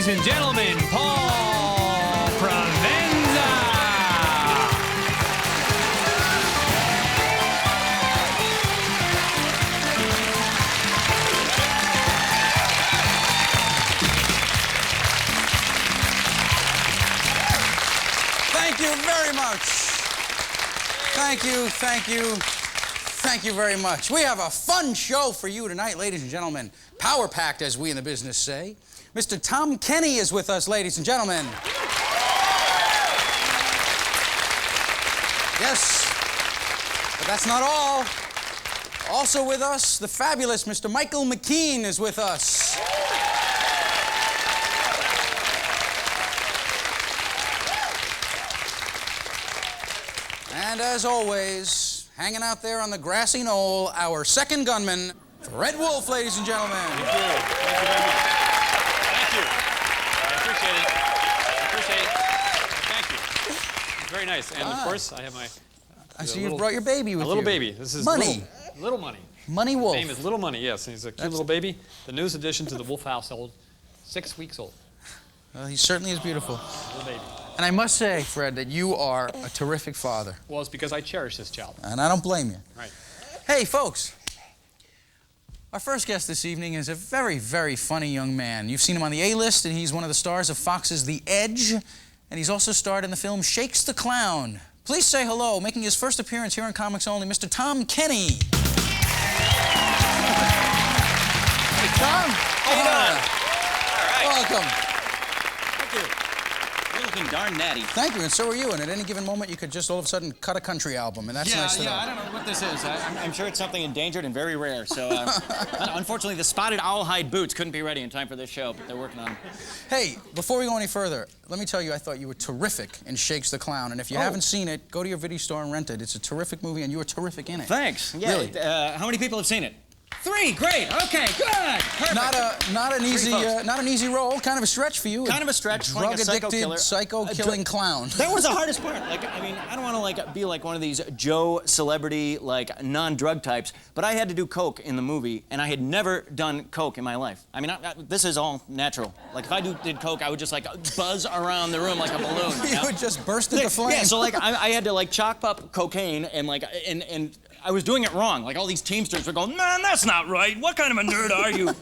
and gentlemen, Paul Provenza. Thank you very much. Thank you, thank you, thank you very much. We have a fun show for you tonight, ladies and gentlemen. Power-packed, as we in the business say. Mr. Tom Kenny is with us, ladies and gentlemen. Yes, but that's not all. Also with us, the fabulous Mr. Michael McKean is with us. And as always, hanging out there on the grassy knoll, our second gunman, Red Wolf, ladies and gentlemen. Thank you. Thank you very much. Thank you. I appreciate it. I appreciate it. Thank you. It's very nice. And of course, I have my... I see you brought your baby with you. A little baby. This is Money. Little Money. Money Wolf. His name is Little Money, yes. He's a cute little baby. The newest addition to the Wolf household. 6 weeks old. Well, he certainly is beautiful. Little baby. And I must say, Fred, that you are a terrific father. Well, it's because I cherish this child. And I don't blame you. Right. Hey, folks. Our first guest this evening is a very, very funny young man. You've seen him on the A-list, and he's one of the stars of Fox's The Edge, and he's also starred in the film Shakes the Clown. Please say hello, making his first appearance here on Comics Only, Mr. Tom Kenny. Hey, Tom. How you doing? All right. Welcome. Thank you. You're looking darn natty. Thank you, and so are you. And at any given moment, you could just all of a sudden cut a country album, and that's nice to know. I don't know what this is. I'm sure it's something endangered and very rare. So, unfortunately, the spotted owlhide boots couldn't be ready in time for this show, but they're working on them. Hey, before we go any further, let me tell you, I thought you were terrific in Shakes the Clown. And if you haven't seen it, go to your video store and rent it. It's a terrific movie, and you were terrific in it. Thanks. Yeah. Really. How many people have seen it? 3. Great. Okay. Good. Perfect. Not an easy role. Kind of a stretch for you. Kind of a stretch. Playing a psycho killer. Psycho-killing clown. That was the hardest part. Like, I mean, I don't want to be like one of these Joe celebrity non-drug types, but I had to do coke in the movie, and I had never done coke in my life. I mean, this is all natural. Like, if I did coke, I would just buzz around the room like a balloon. You would just burst into flame. Yeah. So I had to chalk up cocaine and and I was doing it wrong. Like, all these Teamsters were going, man, that's not right. What kind of a nerd are you?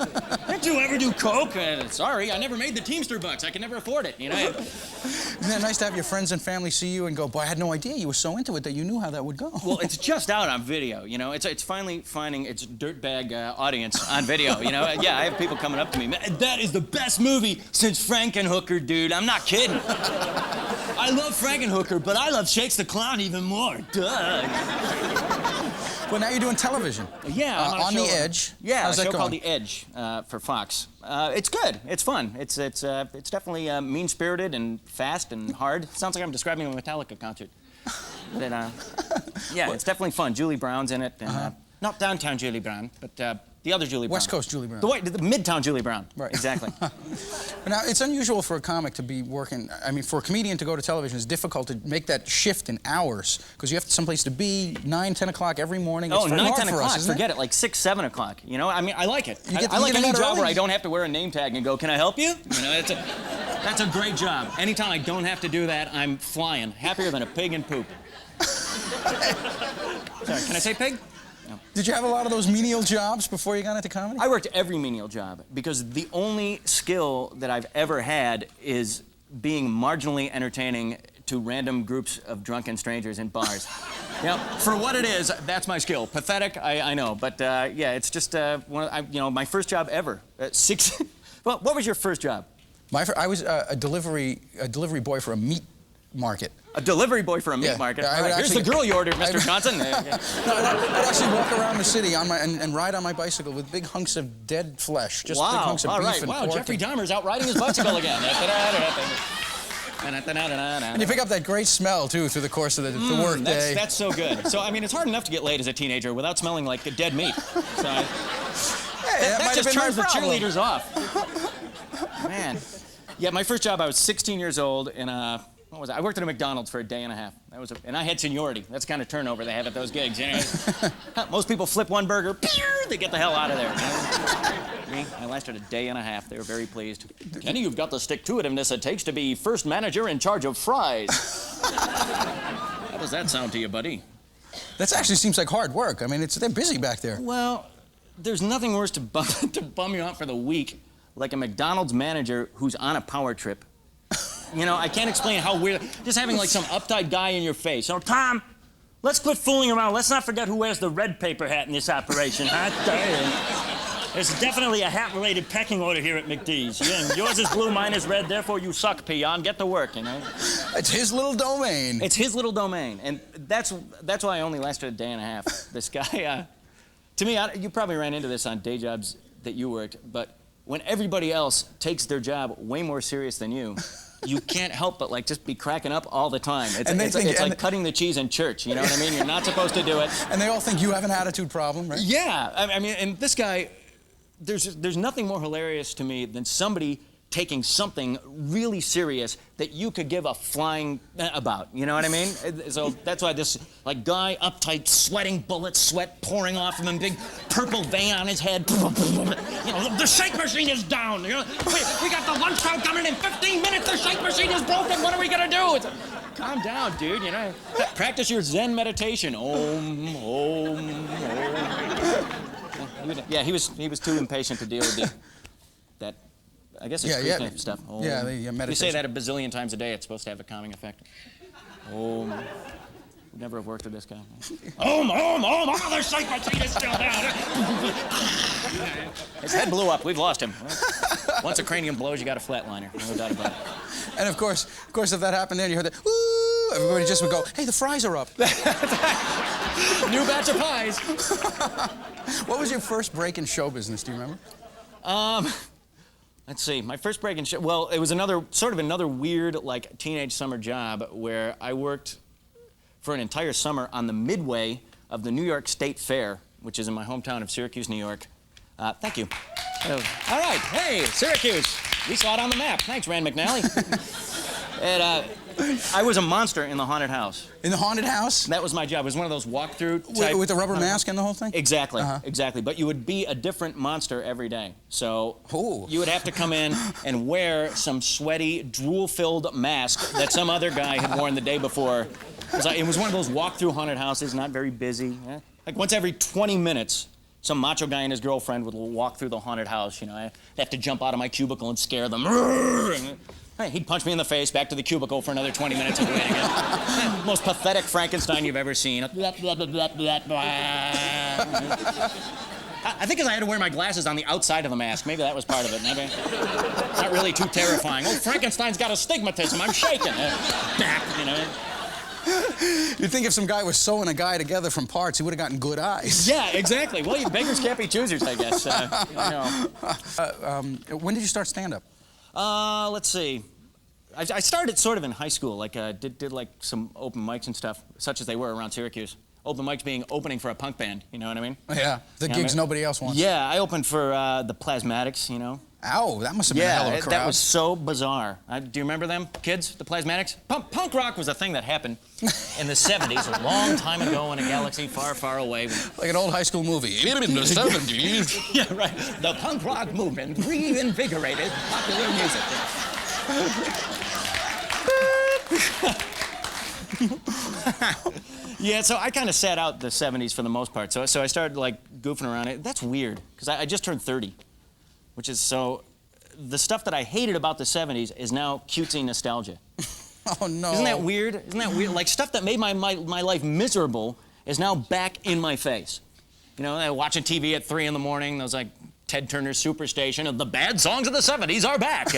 Did you ever do coke? Sorry, I never made the Teamster bucks. I can never afford it, you know? Isn't it nice to have your friends and family see you and go, boy, I had no idea you were so into it that you knew how that would go. Well, it's just out on video, you know? It's finally finding its dirtbag audience on video, you know? Yeah, I have people coming up to me, man, that is the best movie since Frankenhooker, dude. I'm not kidding. I love Frankenhooker, but I love Shakes the Clown even more. Duh. Well, now you're doing television. Yeah, on The Edge. Yeah, how's a that show going? called The Edge for Fox. It's good. It's fun. It's definitely mean-spirited and fast and hard. Sounds like I'm describing a Metallica concert. But, yeah, it's definitely fun. Julie Brown's in it, and not downtown Julie Brown, but the other Julie Brown. West Coast Julie Brown. The Midtown Julie Brown. Right. Exactly. Now, it's unusual for a comic to be working, I mean, for a comedian to go to television, it's difficult to make that shift in hours, because you have someplace to be 9, 10 o'clock every morning. It's 9, 10 for o'clock, us, forget it, 6, 7 o'clock, you know? I mean, I like it. You I like get any out job early. where I don't have to wear a name tag and go, can I help you? You know, that's a great job. Anytime I don't have to do that, I'm flying. Happier than a pig in poop. Sorry, can I say pig? No. Did you have a lot of those menial jobs before you got into comedy? I worked every menial job because the only skill that I've ever had is being marginally entertaining to random groups of drunken strangers in bars. You know, for what it is, that's my skill. Pathetic, I know, but yeah, it's just my first job ever. Well, what was your first job? I was a delivery boy for a meat market. A delivery boy for a meat market. Yeah, All right, here's the girl you ordered, Mr. Johnson. No, I'd actually walk around the city on and ride on my bicycle with big hunks of dead flesh, just big hunks of beef and pork. Jeffrey Dahmer's out riding his bicycle again. And you pick up that great smell, too, through the course of the work day. That's so good. So, I mean, it's hard enough to get laid as a teenager without smelling like dead meat. So, that just turns the cheerleaders off. Man. Yeah, my first job, I was 16 years old, and what was it? I worked at a McDonald's for a day and a half. And I had seniority. That's the kind of turnover they have at those gigs. You know? Most people flip one burger, they get the hell out of there. You know? me. I lasted a day and a half. They were very pleased. Kenny, you've got the stick-to-itiveness it takes to be first manager in charge of fries. How does that sound to you, buddy? That actually seems like hard work. I mean, they're busy back there. Well, there's nothing worse to bum you out for the week like a McDonald's manager who's on a power trip. You know, I can't explain how weird. Just having like some uptight guy in your face. Oh, Tom, let's quit fooling around. Let's not forget who wears the red paper hat in this operation, huh? There's definitely a hat-related pecking order here at McD's. Yeah, yours is blue, mine is red, therefore you suck, peon. Get to work, you know? It's his little domain. It's his little domain, and that's why I only lasted a day and a half. This guy, to me, you probably ran into this on day jobs that you worked, but when everybody else takes their job way more serious than you can't help but like just be cracking up all the time. It's like cutting the cheese in church, you know what I mean? You're not supposed to do it. And they all think you have an attitude problem, right? Yeah, I mean, and this guy, there's nothing more hilarious to me than somebody taking something really serious that you could give a flying about, you know what I mean? So that's why this like guy, uptight, sweating bullets, sweat pouring off of him, big purple vein on his head. You know, the shake machine is down. You know, we got the lunch crowd coming in 15 minutes. The shake machine is broken. What are we gonna do? Calm down, dude. You know, practice your Zen meditation. Om, om, om. Yeah, he was too impatient to deal with that. I guess it's Christian stuff. Om. Yeah, meditation. You say that a bazillion times a day. It's supposed to have a calming effect. Om. Would never have worked with this guy. Om, om, om. Oh, the shake machine is still down. His head blew up. We've lost him. Once a cranium blows, you got a flatliner. No doubt about it. And of course, if that happened there, you heard that, woo, everybody just would go, hey, the fries are up. New batch of pies. What was your first break in show business? Do you remember? Let's see. My first break in show. Well, it was another weird like teenage summer job where I worked for an entire summer on the midway of the New York State Fair, which is in my hometown of Syracuse, New York. Thank you. All right. Hey, Syracuse. We saw it on the map. Thanks, Rand McNally. And I was a monster in the haunted house. In the haunted house? That was my job. It was one of those walkthrough type... With the rubber mask and the whole thing? Exactly, exactly. But you would be a different monster every day. So you would have to come in and wear some sweaty, drool-filled mask that some other guy had worn the day before. It was one of those walkthrough haunted houses, not very busy. Like once every 20 minutes, some macho guy and his girlfriend would walk through the haunted house. You know, I'd have to jump out of my cubicle and scare them. Hey, he'd punch me in the face, back to the cubicle for another 20 minutes and do it again. Most pathetic Frankenstein you've ever seen. I think because I had to wear my glasses on the outside of the mask. Maybe that was part of it. Maybe. Not really too terrifying. Oh, Frankenstein's got astigmatism. I'm shaking. Back, you know. You'd think if some guy was sewing a guy together from parts, he would have gotten good eyes. Yeah, exactly. Well, you beggars can't be choosers, I guess. When did you start stand-up? Let's see. I started sort of in high school, like did like some open mics and stuff, such as they were around Syracuse. Open mics being opening for a punk band, you know what I mean? Yeah, the gigs nobody else wants. Yeah, I opened for the Plasmatics, you know. Ow, that must have been a hell of a crowd. That was so bizarre. Do you remember them, kids, the Plasmatics? Punk rock was a thing that happened in the 70s, a long time ago in a galaxy far, far away. Like an old high school movie. In the 70s. Yeah, right. The punk rock movement reinvigorated popular music. Yeah, so I kind of sat out the 70s for the most part. So I started like goofing around it. That's weird, because I just turned 30. Which is so, the stuff that I hated about the 70s is now cutesy nostalgia. Oh, no. Isn't that weird? Isn't that weird? Like, stuff that made my life miserable is now back in my face. You know, watching TV at 3 in the morning, those like Ted Turner's Superstation of the bad songs of the 70s are back.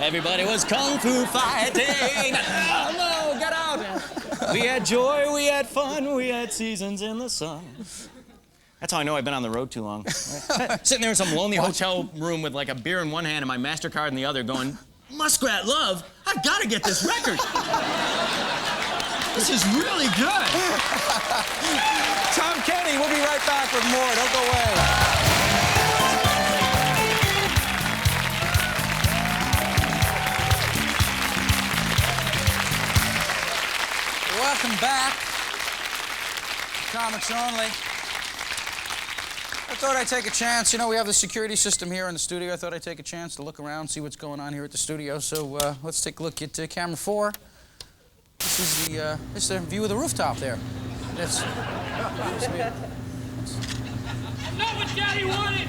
Everybody was kung fu fighting. Oh, no, get out. We had joy, we had fun, we had seasons in the sun. That's how I know I've been on the road too long. Sitting there in some lonely hotel room with like a beer in one hand and my MasterCard in the other going, Muskrat Love, I've got to get this record. This is really good. Tom Kenny, we'll be right back with more. Don't go away. Welcome back. Comics Only. thought I'd take a chance. You know, we have the security system here in the studio. I thought I'd take a chance to look around, see what's going on here at the studio. So let's take a look at camera 4. This is the view of the rooftop there. That's Not what Daddy wanted!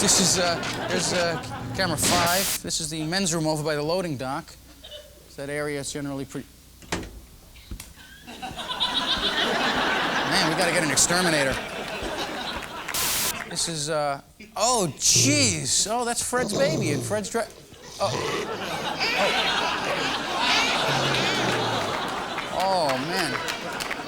This is there's camera 5. This is the men's room over by the loading dock. That area is generally pretty. Man, we gotta get an exterminator. This is oh jeez. Oh, that's Fred's baby and Fred's oh man.